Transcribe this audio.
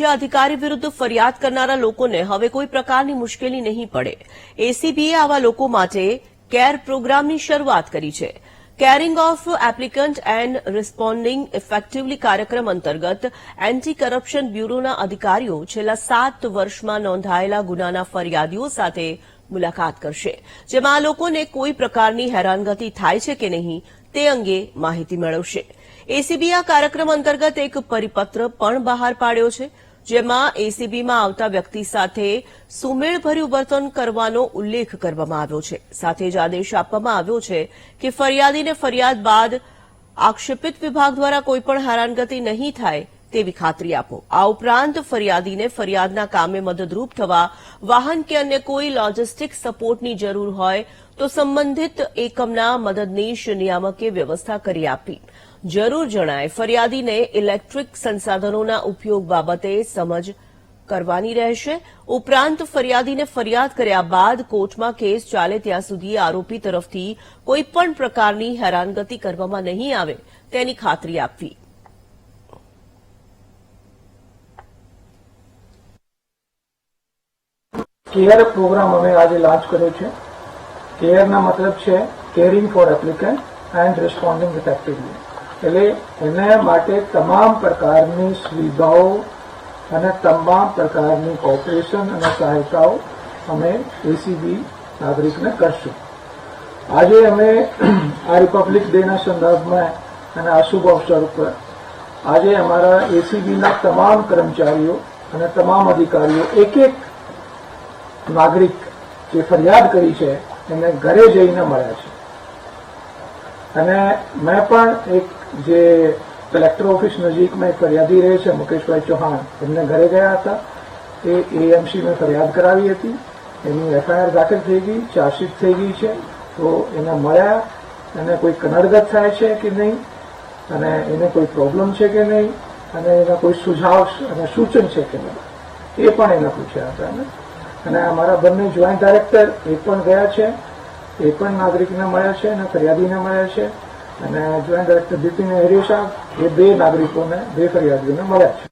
અધિકારી વિરુદ્ધ ફરિયાદ કરનારા લોકોને હવે કોઈ પ્રકારની મુશ્કેલી નહીં પડે. એસીબીએ આવા લોકો માટે કેર પ્રોગ્રામની શરૂઆત કરી છે. Caring of applicant and responding effectively કાર્યક્રમ અંતર્ગત એન્ટી કરપ્શન બ્યુરોના અધિકારીઓ છેલ્લા 7 વર્ષમાં નોંધાયેલા ગુનાના ફરિયાદીઓ સાથે મુલાકાત કરશે, જેમાં આ લોકોને કોઈ પ્રકારની હેરાનગતિ થાય છે કે નહીં તે અંગે માહિતી મેળવશે. એસીબી આ કાર્યક્રમ અંતર્ગત એક પરિપત્ર પણ બહાર પાડ્યો છે, જેમાં એસીબીમાં આવતા વ્યક્તિ સાથે સુમેળભર્યું વર્તન કરવાનો ઉલ્લેખ કરવામાં આવ્યો છે. સાથે જ આદેશ આપવામાં આવ્યો છે કે ફરિયાદીને ફરિયાદ બાદ આક્ષેપિત વિભાગ દ્વારા કોઈપણ હેરાનગતિ નહીં થાય તેવી ખાતરી આપો. આ ઉપરાંત ફરિયાદીને ફરિયાદના કામે મદદરૂપ થવા વાહન કે અન્ય કોઈ લોજિસ્ટિક સપોર્ટની જરૂર હોય તો સંબંધિત એકમના મદદનીશ નિયામકે વ્યવસ્થા કરી આપી. જરૂર જણાય ફરિયાદીને ઇલેક્ટ્રિક સંસાધનોના ઉપયોગ બાબતે સમજ કરવાની રહેશે. ઉપરાંત ફરિયાદીને ફરિયાદ કર્યા બાદ કોર્ટમાં કેસ ચાલે ત્યાં સુધી આરોપી તરફથી કોઈપણ પ્રકારની હેરાનગતિ કરવામાં નહીં આવે તેની ખાતરી આપવી. કેર પ્રોગ્રામ અમે આજે લોન્ચ કર્યો છે. કેરના મતલબ છે caring for applicant and responding effectively. એટલે એના માટે તમામ પ્રકારની સુવિધાઓ અને તમામ પ્રકારની કોઓપરેશન અને સહાયતાઓ અમે એસીબી નાગરિકને કરશું. આજે અમે આ રિપબ્લિક ડેના સંદર્ભમાં અને આ શુભ અવસર ઉપર આજે અમારા એસીબીના તમામ કર્મચારીઓ અને તમામ અધિકારીઓ એક નાગરિક જે ફરિયાદ કરી છે એને ઘરે જઈને મળ્યા છે. અને મેં પણ એક જે કલેક્ટર ઓફિસ નજીકમાં એક ફરિયાદી રહે છે મુકેશભાઈ ચૌહાણ, એમને ઘરે ગયા હતા. એ એએમસી મેં ફરિયાદ કરાવી હતી, એની એફઆઈઆર દાખલ થઈ ગઈ, ચાર્જશીટ થઈ ગઈ છે. તો એને મળ્યા, એને કોઈ કનડગત થાય છે કે નહીં, અને એને કોઈ પ્રોબ્લેમ છે કે નહીં, અને એના કોઈ સુઝાવ અને સૂચન છે કે નહીં, એ પણ એને પૂછ્યા હતા. અને અમારા બંને જોઈન્ટ ડાયરેક્ટર એ પણ ગયા છે, એ પણ નાગરિકને મળ્યા છે અને ફરિયાદીને મળ્યા છે. અને જોઈન્ટ ડાયરેક્ટર બિપિન હેરિયા સાહેબ એ બે નાગરિકોને, બે ફરિયાદીઓને મળ્યા છે.